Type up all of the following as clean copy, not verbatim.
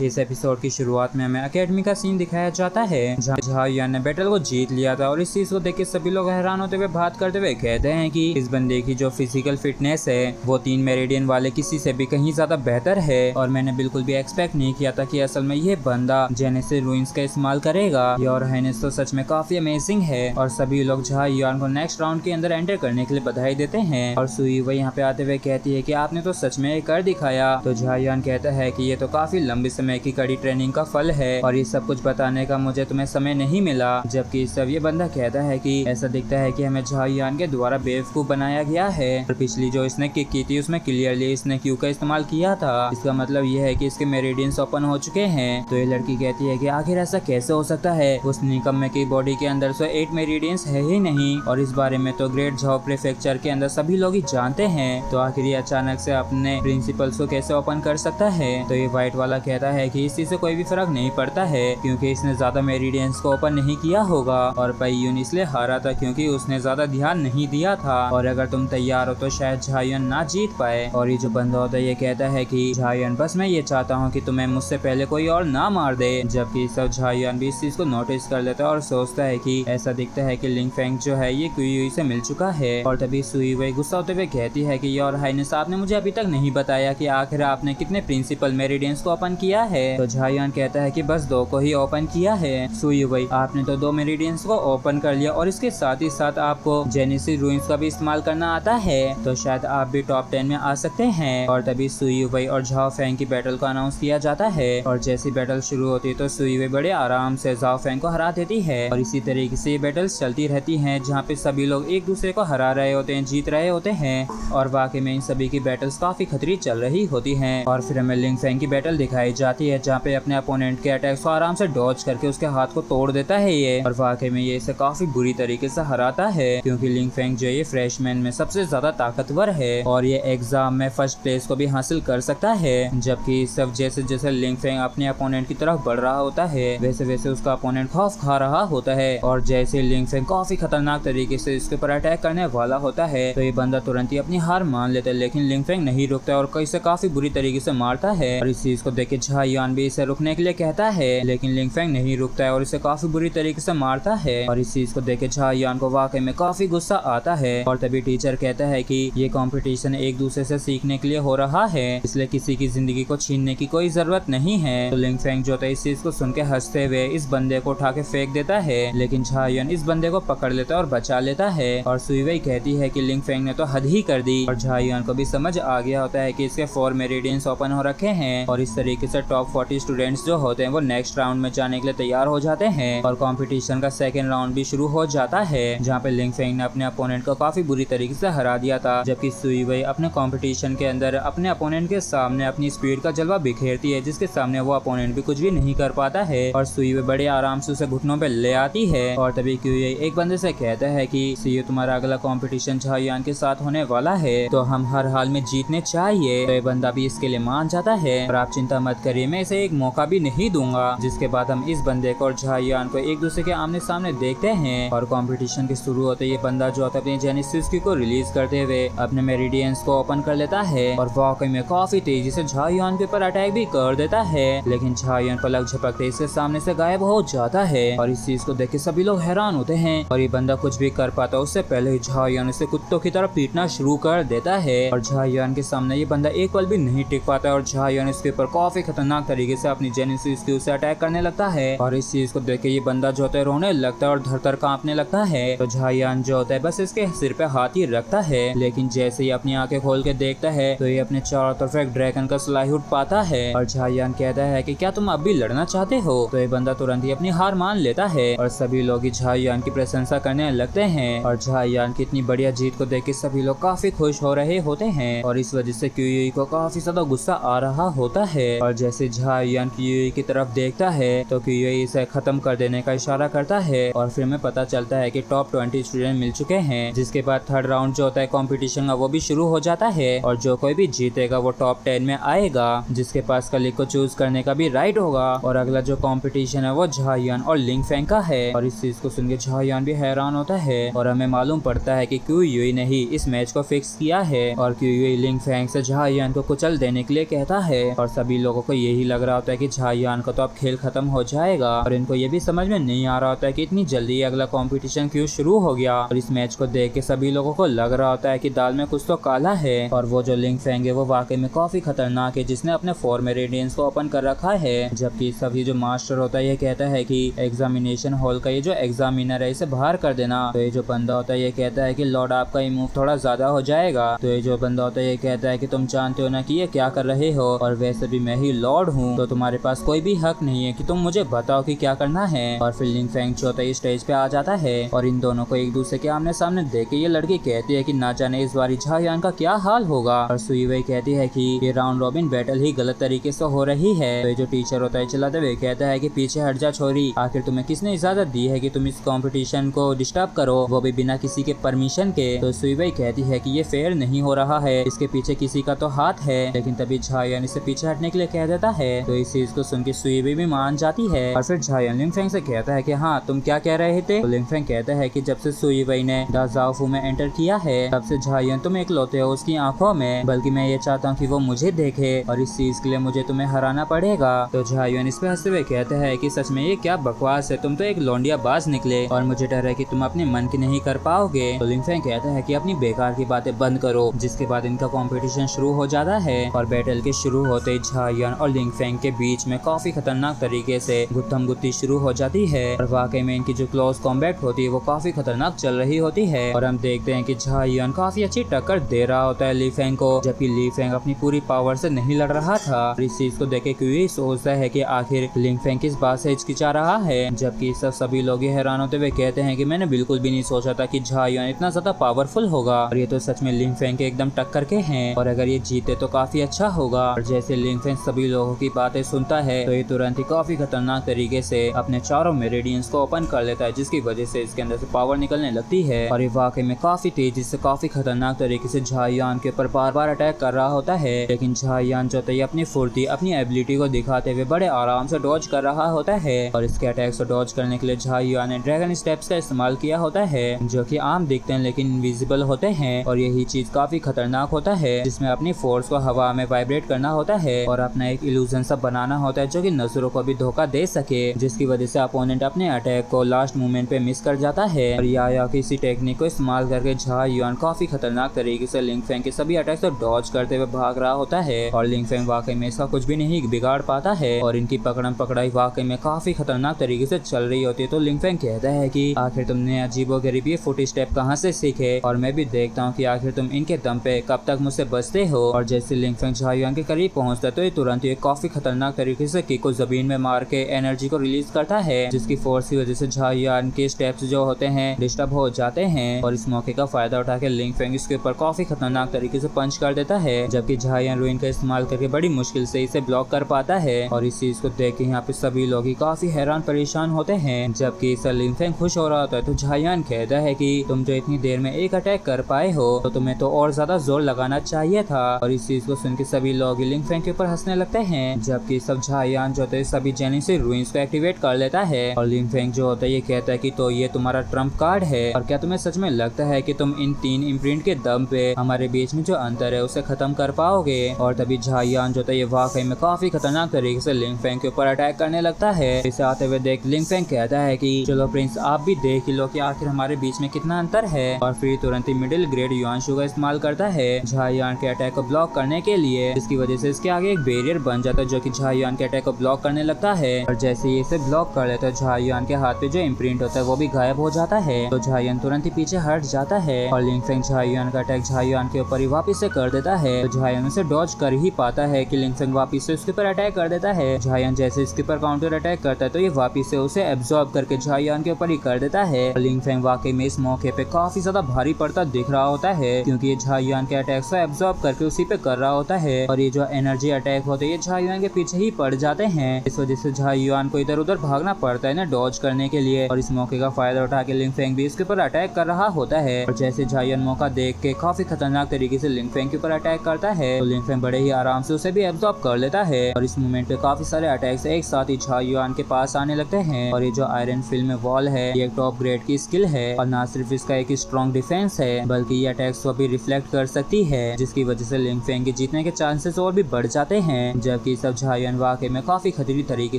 इस एपिसोड की शुरुआत में हमें एकेडमी का सीन दिखाया जाता है जहाँ झाओयुआन ने बैटल को जीत लिया था और इस चीज को देख के सभी लोग हैरान होते हुए बात करते हुए कहते हैं कि इस बंदे की जो फिजिकल फिटनेस है वो 3 मेरिडियन वाले किसी से भी कहीं ज्यादा बेहतर है और मैंने बिल्कुल भी एक्सपेक्ट नहीं किया था कि असल में ये बंदा जेनेसिस रूइंस का इस्तेमाल करेगा। योर हाइनेस तो सच में काफी अमेजिंग है और सभी लोग झाओयुआन को नेक्स्ट राउंड के अंदर एंटर करने के लिए बधाई देते हैं और सुई वही यहाँ पे आते हुए कहती है कि आपने तो सच में कर दिखाया। तो झाओयुआन कहता है कि ये तो काफी लंबी समय की कड़ी ट्रेनिंग का फल है और ये सब कुछ बताने का मुझे तुम्हें समय नहीं मिला। जबकि सब ये बंदा कहता है कि ऐसा दिखता है कि हमें झाओयुआन के द्वारा बेवकूफ बनाया गया है और पिछली जो इसने किक की थी उसमें क्लियरली इसने क्यू का इस्तेमाल किया था। इसका मतलब ये है कि इसके मेरिडियंस ओपन हो चुके हैं। तो ये लड़की कहती है कि आखिर ऐसा कैसे हो सकता है, उस निकम्मे की बॉडी के अंदर 8 मेरिडियंस है ही नहीं और इस बारे में तो ग्रेट झाओ प्रीफेक्चर के अंदर सभी लोग ही जानते हैं। तो आखिर ये अचानक से अपने प्रिंसिपल्स को कैसे ओपन कर सकता है। तो ये व्हाइट वाला कहता है कि इसी से कोई भी फर्क नहीं पड़ता है क्योंकि इसने ज्यादा मेरिडियंस को ओपन नहीं किया होगा और पैयून इसलिए हारा था क्योंकि उसने ज्यादा ध्यान नहीं दिया था और अगर तुम तैयार हो तो शायद झाओयुआन ना जीत पाए। और ये जो बंदा होता है ये कहता है कि झाओयुआन बस मैं ये चाहता हूँ कि तुम्हें मुझसे पहले कोई और ना मार दे। जबकि सब झाओयुआन भी इस चीज को नोटिस कर लेता है और सोचता है कि ऐसा दिखता है कि लिंग फेंग जो है ये क्यूयुई से मिल चुका है। और तभी सुई वही गुस्सा होते हुए कहती है कि योर हाइनेस आपने मुझे अभी तक नहीं बताया कि आखिर आपने कितने प्रिंसिपल मेरिडियंस को ओपन किया है। तो झाओयुआन कहता है कि बस 2 को ही ओपन किया है। सुई वही आपने तो 2 मेरिडियंस को ओपन कर लिया और इसके साथ ही साथ आपको जेनेसिस रूइंस का भी इस्तेमाल करना आता है तो शायद आप भी टॉप 10 में आ सकते हैं। और तभी सुई वही और झाओ फेंग की बैटल को अनाउंस किया जाता है और जैसी बैटल शुरू होती है तो सुई वही बड़े आराम से झाओ फेंग को हरा देती है और इसी तरीके से ये बैटल्स चलती रहती हैं जहाँ पे सभी लोग एक दूसरे को हरा रहे होते हैं, जीत रहे होते हैं और वाकई में इन सभी की बैटल्स काफी खतरनाक चल रही होती हैं। और फिर हमें लिंग फेंग की बैटल दिखाई जाती है जहाँ पे अपने अपोनेंट के अटैक्स को आराम से डॉज करके उसके हाथ को तोड़ देता है ये और वाकई में ये इसे काफी बुरी तरीके से हराता है क्योंकि लिंग फेंग जो ये फ्रेशमैन में सबसे ज्यादा ताकतवर है और ये एग्जाम में फर्स्ट प्लेस को भी हासिल कर सकता है। जबकि सब जैसे जैसे लिंग फेंग अपने अपोनेंट की तरफ बढ़ रहा होता है वैसे वैसे उसका अपोनेंट खौफ खा रहा होता है और जैसे लिंग फेंग काफी खतरनाक तरीके से इसके ऊपर अटैक करने वाला होता है तो ये बंदा तुरंत ही अपनी हार मान लेता है। लेकिन लिंग फेंग नहीं रुकता और इसे काफी बुरी तरीके से मारता है और इस चीज को देख के झाओयुआन भी इसे रुकने के लिए कहता है लेकिन लिंग फेंग नहीं रुकता है और इसे काफी बुरी तरीके से मारता है और इस चीज को देख के झाओयुआन को वाकई में काफी गुस्सा आता है। और तभी टीचर कहता है कि ये कंपटीशन एक दूसरे से सीखने के लिए हो रहा है इसलिए किसी की जिंदगी को छीनने की कोई जरूरत नहीं है। तो लिंग फेंग जो था इस चीज को सुन के हंसते हुए इस बंदे को उठा के फेंक देता है लेकिन झाओयुआन इस बंदे को पकड़ लेता है और बचा लेता है और सुई वही कहती है कि लिंग फेंग ने तो हद ही कर दी और झाओयुआन को भी समझ आ गया होता है कि इसके 4 मेरिडियंस ओपन हो रखे हैं और इस तरीके से टॉप 40 स्टूडेंट्स जो होते हैं वो नेक्स्ट राउंड में जाने के लिए तैयार हो जाते हैं और कंपटीशन का सेकंड राउंड भी शुरू हो जाता है जहाँ पे लिंग फेंग ने अपने अपोनेंट को काफी बुरी तरीके से हरा दिया था। जबकि सुई वही अपने कंपटीशन के अंदर अपने अपोनेंट के सामने अपनी स्पीड का जलवा बिखेरती है जिसके सामने वो अपोनेंट भी कुछ भी नहीं कर पाता है और सुई वही बड़े आराम से उसे घुटनों पे ले आती है। और तभी क्यूयुई एक बंदे से कहता है कि सीयू तुम्हारा अगला कंपटीशन झाओयुआन के साथ होने वाला है तो हम हर हाल में जीतने चाहिए। तो ये बंदा भी इसके लिए मान जाता है और आप चिंता मत करिए मैं इसे एक मौका भी नहीं दूंगा। जिसके बाद हम इस बंदे को और झाओयुआन को एक दूसरे के आमने सामने देखते हैं और कंपटीशन के शुरू होते ये बंदा जो होता है अपनी जेनेसिस की को रिलीज करते हुए अपने मेरिडियंस को ओपन कर लेता है और वाकई में काफी तेजी से झाओयुआन के ऊपर अटैक भी कर देता है लेकिन झाओयुआन पलक झपकते इसके सामने से गायब हो जाता है और इस चीज को देख के सभी लोग हैरान होते हैं और ये बंदा कुछ भी कर पाता उससे पहले ही झाओयुआन इसे कुत्तों की तरह पीटना शुरू कर देता है और झाओयुआन के सामने ये बंदा एक पल भी नहीं टिक पाता और झाओयुआन इसके ऊपर काफी खतरनाक तरीके से अपनी जेनेसिस की उसे अटैक करने लगता है और इस चीज को देख के ये बंदा जो होता है रोने लगता है और धर-धर कांपने लगता है। तो झाओयुआन जो होता है बस इसके सिर पे हाथ ही रखता है लेकिन जैसे ही अपनी आंखें खोल के देखता है तो ये अपने चारों तरफ एक ड्रैगन का स्लाई उठ पाता है और झाओयुआन कहता है कि क्या तुम अब भी लड़ना चाहते हो। तो ये बंदा तुरंत ही अपनी हार मान लेता है और सभी लोग ही झाओयुआन की प्रशंसा करने लगते हैं और झाओयुआन की इतनी बढ़िया जीत को देख के सभी लोग काफी खुश हो रहे होते हैं और इस वजह से क्यूयुई को काफी ज्यादा गुस्सा आ रहा होता है और जैसे झाओयुआन क्यूयुई की तरफ देखता है तो क्यूयुई इसे खत्म कर देने का इशारा करता है और फिर हमें पता चलता है कि टॉप 20 स्टूडेंट मिल चुके हैं। जिसके बाद थर्ड राउंड जो होता है कंपटीशन का वो भी शुरू हो जाता है और जो कोई भी जीतेगा वो टॉप 10 में आएगा जिसके पास कली को चूज करने का भी राइट होगा और अगला जो कंपटीशन है वो झाओयुआन और लिंग फेंग का है और इस चीज को सुन के झाओयुआन भी हैरान होता है और हमें मालूम पड़ता है कि क्यूयुई ने ही इस मैच को फिक्स किया है और क्यूयुई लिंग फेंग से झाओयुआन को कुचल देने के लिए कहता है और सभी लोगों को यही लग रहा होता है कि झायान का तो अब खेल खत्म हो जाएगा और इनको ये भी समझ में नहीं आ रहा होता है कि इतनी जल्दी अगला कंपटीशन क्यों शुरू हो गया। और इस मैच को देख के सभी लोगों को लग रहा होता है कि दाल में कुछ तो काला है और वो जो लिंग फेंग है वो वाकई में काफी खतरनाक है, जिसने अपने 4 मेरिडियंस को ओपन कर रखा है। जबकि सभी जो मास्टर होता है ये कहता है कि एग्जामिनेशन हॉल का ये जो एग्जामिनर है इसे बाहर कर देना। तो ये जो बंदा होता है ये कहता है कि लॉर्ड आपका ये मूव थोड़ा ज्यादा हो जाएगा। तो ये जो बंदा होता है ये कहता है कि तुम जानते हो ना कि ये क्या कर रहे हो और वैसे भी मैं ही लॉर्ड हूँ, तो तुम्हारे पास कोई भी हक नहीं है कि तुम मुझे बताओ कि क्या करना है। और फिर लिंग फेंग जो होता है स्टेज पे आ जाता है और इन दोनों को एक दूसरे के आमने सामने देख के ये लड़की कहती है कि ना जाने इस बार झायान का क्या हाल होगा। और सुई वही कहती है कि ये राउंड रॉबिन बैटल ही गलत तरीके से हो रही है। तो ये जो टीचर होता है चलाते हुए कहता है कि पीछे हट जा छोरी, आखिर तुम्हें किसने इजाजत दी है कि तुम इस कंपटीशन को डिस्टर्ब करो, वो भी बिना किसी के परमिशन के। तो सुई वही कहती है कि ये फेयर नहीं हो रहा है, इसके पीछे किसी का तो हाथ है। लेकिन तभी झायान इसे पीछे हटने के लिए कह देता है। तो इस चीज को सुन के सुई वही भी मान जाती है और फिर झायान लिंग फेंग से कहता है कि हाँ तुम क्या कह रहे थे। तो लिंग फेंग कहता है कि जब से सुई वही ने द जाओफू में एंटर किया है तब से झायान तुम इकलौते हो उसकी आंखों में, बल्कि मैं ये चाहता हूँ कि वो मुझे देखे और इस चीज के लिए मुझे तुम्हें हराना पड़ेगा। तो झायान इस पे हंसते हुए कहता है कि सच में ये क्या बकवास है, तुम तो एक लौंडिया बाज निकले और मुझे डर है कि तुम अपने मन की नहीं कर पाओगे। तो लिंग फेंग कहता है कि अपनी बेकार की बातें बंद करो, जिसके बाद इनका कंपटीशन शुरू हो जाता है। और बैटल के शुरू होते ही झायान और लिंग फेंग के बीच में काफी खतरनाक तरीके से गुत्थम गुत्ती शुरू हो जाती है और वाकई में इनकी जो क्लोज कॉम्बैट होती है वो काफी खतरनाक चल रही होती है। और हम देखते हैं कि झायान काफी अच्छी टक्कर दे रहा होता है ली फेंग को, जबकि ली फेंग अपनी पूरी पावर से नहीं लड़ रहा था। और इस चीज को देखे क्यों सोचता है कि आखिर लिंग फेंग किस बात से हिचकिचा रहा है, जबकि सभी लोग हैरान होते हुए कहते हैं कि मैंने बिल्कुल भी नहीं सोचा था कि झायान इतना ज्यादा पावरफुल होगा और ये तो सच में लिंग फेंग के एकदम टक्कर के हैं और अगर ये जीते तो काफी अच्छा होगा। और जैसे लिंग फेंग सभी लोगों की बातें सुनता है तो ये तुरंत ही काफी खतरनाक तरीके से अपने चारों मेरिडियंस को ओपन कर लेता है, जिसकी वजह से इसके अंदर से पावर निकलने लगती है और ये वाकई में काफी तेजी से काफी खतरनाक तरीके से झायान के ऊपर बार बार अटैक कर रहा होता है। लेकिन झायान जो है अपनी फुर्ती अपनी एबिलिटी को दिखाते हुए बड़े आराम से डॉज कर रहा होता है और इसके अटैक से डॉज करने के लिए झायान ने ड्रैगन स्टेप्स का इस्तेमाल किया होता है, जो कि आम दिखते हैं लेकिन इनविजिबल होते हैं। और यही चीज काफी खतरनाक होता है, जिसमें अपनी फोर्स को हवा में वाइब्रेट करना होता है और अपना एक इल्यूजन सा बनाना होता है जो कि नजरों को भी धोखा दे सके, जिसकी वजह से अपोनेंट अपने अटैक को लास्ट मोमेंट पे मिस कर जाता है। और या किसी टेक्निक को इस्तेमाल करके झायान काफी खतरनाक तरीके से लिंग फेंग के सभी अटैक से डॉज करते हुए भाग रहा होता है और लिंग फेंग वाकई में इसका कुछ भी नहीं बिगाड़ पाता है और इनकी पकड़म पकड़ाई वाकई में काफी खतरनाक तरीके से चल रही होती है। तो लिंग फेंग कहता है कि आखिर तुमने अजीबोगरीब ये फुट स्टेप कहाँ से सीखे और मैं भी देखता हूँ कि आखिर तुम इनके दम पे कब तक मुझसे बचते हो। और जैसे लिंग फेंग झायान के करीब पहुँचता है तो ये तुरंत ये काफी खतरनाक तरीके से किक को जमीन में मार के एनर्जी को रिलीज करता है, जिसकी फोर्स की वजह से झायान के स्टेप्स जो होते हैं डिस्टर्ब हो जाते हैं। और इस मौके का फायदा उठा के लिंग फेंग इसके ऊपर काफी खतरनाक तरीके से पंच कर देता है, जबकि झायान रुइन का इस्तेमाल करके बड़ी मुश्किल से इसे ब्लॉक कर पाता है। और इस चीज को देख के यहाँ पे सभी लोग ही काफी हैरान परेशान होते हैं, जबकि इस लिंग फेंग खुश हो रहा होता है। तो झायान कहता है कि तुम जो इतनी देर में एक अटैक कर पाए हो तो तुम्हें तो और ज्यादा जोर लगाना चाहिए था। और इस चीज को सुन के सभी लोग लिंग फेंग के ऊपर हंसने लगते हैं, जबकि सब झायान जो होता है सभी जेनी से रुइंस को एक्टिवेट कर लेता है। और लिंग फेंग जो होता है ये कहता है कि तो ये तुम्हारा ट्रम्प कार्ड है और क्या तुम्हें सच में लगता है कि तुम इन 3 इम्प्रिंट के दम पे हमारे बीच में जो अंतर है उसे खत्म कर पाओगे। और तभी झायान जो था ये वाकई में काफी खतरनाक तरीके से लिंग फेंग के ऊपर अटैक करने लगता है। इसे आते हुए देख लिंग फेंग कहता है कि चलो प्रिंस आप भी देख लो कि आखिर हमारे बीच में कितना अंतर है। और फिर तुरंत ही मिडिल ग्रेड युआनशु का इस्तेमाल करता है झायान के अटैक को ब्लॉक करने के लिए, जिसकी वजह से इसके आगे एक बैरियर बन जाता है जो कि झायान के अटैक को ब्लॉक करने लगता है। और जैसे ही इसे ब्लॉक कर लेता है झायान के हाथ पे जो इम्प्रिंट होता है वो भी गायब हो जाता है। तो झायान तुरंत ही पीछे हट जाता है और लिंग फेंग झायान का अटैक झायान के ऊपर ही वापस से कर देता है। तो झायान उसे डॉज कर ही पाता है कि लिंग फेंग वापस से उसके ऊपर अटैक कर देता है। झायान जैसे इसके ऊपर काउंटर अटैक करता है तो ये वापस से उसे एब्जॉर्ब करके झायान के ऊपर ही कर देता है। लिंग फेंग वाकई में इस मौके पे काफी ज्यादा भारी पड़ता दिख रहा होता है, क्योंकि ये झायान के अटैक से एब्जॉर्ब करके उसी पे कर रहा होता है और ये जो एनर्जी अटैक होते हैं ये झायान के पीछे ही पड़ जाते हैं। इस वजह से झायान को इधर उधर भागना पड़ता है ना डॉज करने के लिए। और इस मौके का फायदा उठा के लिंग फेंग भी इसके ऊपर अटैक कर रहा होता है और जैसे झायान मौका देख के काफी खतरनाक तरीके से लिंग फेंग के ऊपर अटैक करता है तो लिंग फेंग बड़े ही आराम से उसे भी एब्जॉर्ब कर लेता है। और इस मोमेंट पे काफी सारे अटैक्स एक साथ ही झायान के पास आने लगते हैं। और ये जो आयरन फिल्म वॉल है ये एक टॉप ग्रेड की स्किल है और ना सिर्फ इसका एक स्ट्रॉन्ग डिफेंस है बल्कि ये अटैक्स को भी रिफ्लेक्ट कर सकती है, जिसकी वजह से लिंग फेंग के जीतने के चांसेस और भी बढ़ जाते हैं। जबकि सब झायन वाकई में काफी खतरनाक तरीके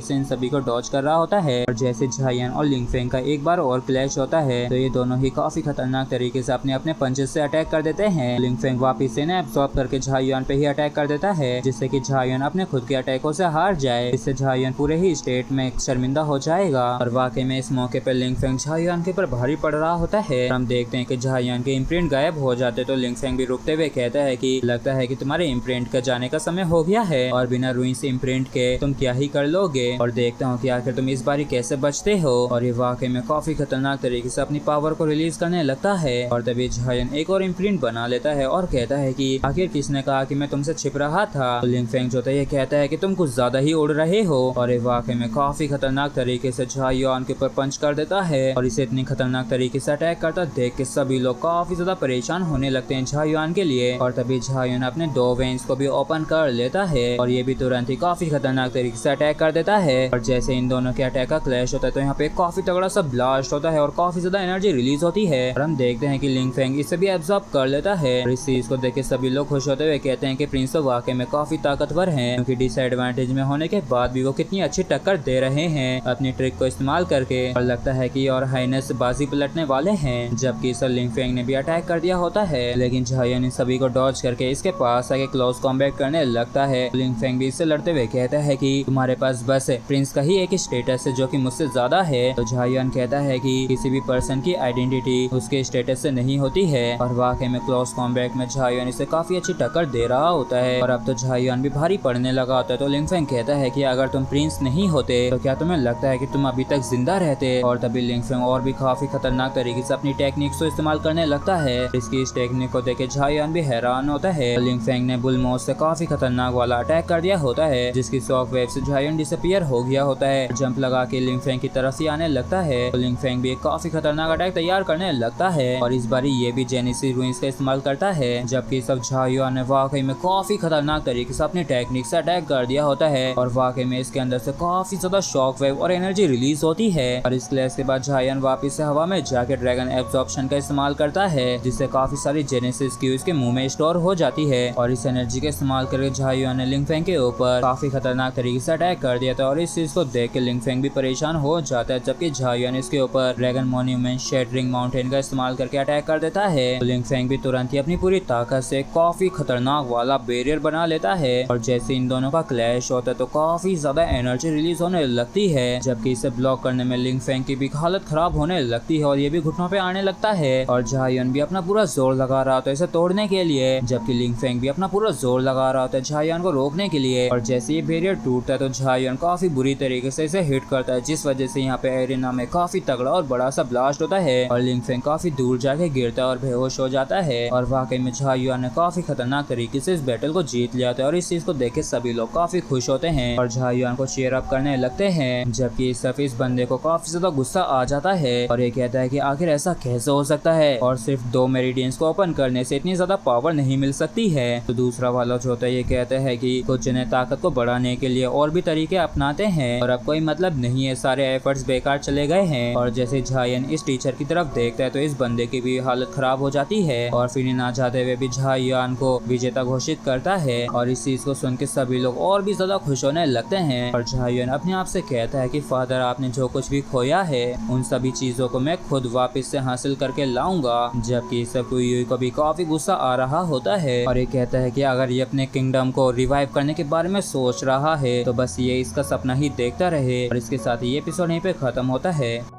से इन सभी को डॉज कर रहा होता है। और जैसे झायन और लिंग फेंग का एक बार और क्लैश होता है तो ये दोनों ही काफी खतरनाक तरीके से अपने अपने पंचेस से अटैक कर देते हैं। लिंग फेंग वापिस से एब्सॉर्ब करके झायन पे ही अटैक कर देता है, जिससे कि झायन अपने खुद के अटैकों से हार जाए। इससे झायन पूरे ही स्टेट में शर्मिंदा हो जाएगा। और वाकई में इस मौके पर लिंग फेंग झायन के ऊपर भारी पड़ रहा होता है। हम देखते हैं कि झायन के इम्प्रिंट गायब हो जाते तो लिंग फेंग भी रुकते हुए कहता है कि लगता है कि तुम्हारे इम्प्रिंट का जाने का समय हो गया है और बिना रुइंस इम्प्रिंट के तुम क्या ही कर लोगे। और देखता हूँ कि आखिर तुम इस बारी कैसे बचते हो। और ये वाकई में काफी खतरनाक तरीके से अपनी पावर को रिलीज करने लगता है। और तभी झायन एक और इम्प्रिंट बना लेता है और कहता है कि आखिर किसने कहा कि मैं तुमसे छिप रहा था। तो लिंग फेंग जो था ये कहता है कि तुम कुछ ज्यादा ही उड़ रहे हो। और ये वाकई में काफी खतरनाक तरीके से झायन के ऊपर पंच कर देता है। और इसे इतनी खतरनाक तरीके से अटैक करता देख के सभी लोग काफी ज्यादा परेशान होने लगते हैं झायन के लिए। और तभी झायन अपने 2 वेन्स को भी ओपन कर लेता है और ये भी तुरंत ही काफी खतरनाक तरीके से अटैक कर देता है। और जैसे इन दोनों के अटैक का क्लैश होता है तो यहाँ पे काफी तगड़ा सा ब्लास्ट होता है और काफी ज्यादा एनर्जी रिलीज होती है। और हम देखते हैं कि लिंग फेंग इसे भी एब्जॉर्ब कर लेता है। और इस चीज को देख के सभी लोग खुश होते हुए कहते हैं कि प्रिंस तो वाकई में काफी ताकतवर हैं, क्योंकि डिसएडवांटेज में होने के बाद भी वो कितनी अच्छी टक्कर दे रहे हैं अपनी ट्रिक को इस्तेमाल करके। और लगता है कि और हाइनेस बाजी पलटने वाले हैं। जबकि सर लिंग फेंग ने भी अटैक कर दिया होता है, लेकिन झायन इन सभी को डॉज करके इसके पास आके क्लोज कॉम्बैट करने लगता है। लिंग फेंग भी इससे लड़ते हुए कहता है कि तुम्हारे पास बस प्रिंस का ही एक स्टेटस है जो कि मुझसे ज्यादा है। तो झायन कहता है कि किसी भी पर्सन की आइडेंटिटी उसके स्टेटस से नहीं होती है। और वाकई में क्लोज कॉम्बैट में झायन इसे काफी अच्छी टक्कर दे रहा होता है। और अब तो झायन भी भारी पड़ने लगा होता है। तो लिंग फेंग कहता है कि अगर तुम प्रिंस नहीं होते तो क्या तुम्हें लगता है कि तुम अभी तक जिंदा रहते। और तभी लिंग फेंग और भी काफी खतरनाक तरीके से अपनी टेक्निक्स को इस्तेमाल करने लगता है। इसकी इस टेक्निक को देखे झायन भी हैरान होता है। लिंग फेंग ने बुल माउस से काफी खतरनाक वाला अटैक कर दिया होता है, जिसकी शॉक वेव से झायन डिसअपीयर हो गया होता है। जंप लगा के लिंग फेंग की तरफ ही आने लगता है। तो लिंग फेंग भी एक काफी खतरनाक अटैक तैयार करने लगता है। और इस बारी ये भी जेनेसिस रुइंस का इस्तेमाल करता है। जबकि सब झायन ने वाकई में काफी खतरनाक तरीके से अपनी टेक्निक से अटैक कर दिया होता है। और वाकई में इसके अंदर से काफी ज्यादा शॉक वेव और एनर्जी रिलीज होती है। और इस क्लैश के बाद झायन वापिस से हवा में जाके ड्रैगन एब्जॉर्प्शन का इस्तेमाल करता है, जिससे काफी सारी जेनेसिस की उसके मुंह में स्टोर हो जाती है। और इस एनर्जी का इस्तेमाल करके झायन ने लिंग फेंग के ऊपर काफी खतरनाक तरीके से अटैक कर दिया था। और इस चीज को देख के लिंग फेंग भी परेशान हो जाता है। जबकि झायन इसके ऊपर ड्रैगन मॉन्यूमेंट शेटरिंग माउंटेन का इस्तेमाल करके अटैक कर देता है। तो लिंग फेंग भी तुरंत ही अपनी पूरी ताकत से काफी खतरनाक वाला बैरियर बना लेता है। और जैसे इन दोनों का क्लैश होता है तो काफी ज्यादा एनर्जी रिलीज होने लगती है। जबकि इसे ब्लॉक करने में लिंग फेंग की भी हालत खराब होने लगती है और ये भी घुटनों पे आने लगता है। और झायन भी अपना पूरा जोर लगा रहा होता है इसे तोड़ने के लिए। जबकि लिंग फेंग भी अपना पूरा जोर लगा रहा होता है झायन को रोकने के लिए। और जैसे ये बैरियर टूटता है तो झायन काफी बुरी तरीके से इसे हिट करता है, जिस वजह से यहाँ पे एरिना में काफी तगड़ा और बड़ा सा ब्लास्ट होता है। और लिंग फेंग काफी दूर जाके गिरता है और बेहोश हो जाता है। और वाकई में झायन ने काफी खतरनाक तरीके से इस बैटल को जीत लिया था। और इस चीज को देख के सभी लोग काफी खुश होते हैं और झायन को चीयर अप करने लगते हैं। जबकि इस बंदे को काफी ज्यादा गुस्सा आ जाता है और ये कहता है कि आखिर ऐसा कैसे हो सकता है और सिर्फ 2 मेरिडियंस को ओपन करने से इतनी ज्यादा पावर नहीं मिल सकती है। तो दूसरा वाला जो होता है ये कहता है कि कुछ जने ताकत को बढ़ाने के लिए और भी तरीके अपनाते हैं और अब कोई मतलब नहीं है, सारे एफर्ट्स बेकार चले गए हैं। और जैसे झायन इस टीचर की तरफ देखता है तो इस बंदे की भी हालत खराब हो जाती है और फिर ना चाहते हुए भी झायन को विजेता घोषित करता है। और इस चीज को सुन के सभी लोग और भी ज्यादा खुश होने लगते हैं। और झायन अपने आप से कहता है कि फादर आपने जो कुछ भी खोया है उन सभी चीजों को मैं खुद वापस से हासिल करके लाऊंगा। जबकि सबकुयुई को भी काफी गुस्सा आ रहा होता है और ये कहता है कि अगर ये अपने किंगडम को रिवाइव करने के बारे में सोच रहा है तो बस ये इसका सपना ही देखता रहे। और इसके साथ ये एपिसोड यहीं पे खत्म होता है।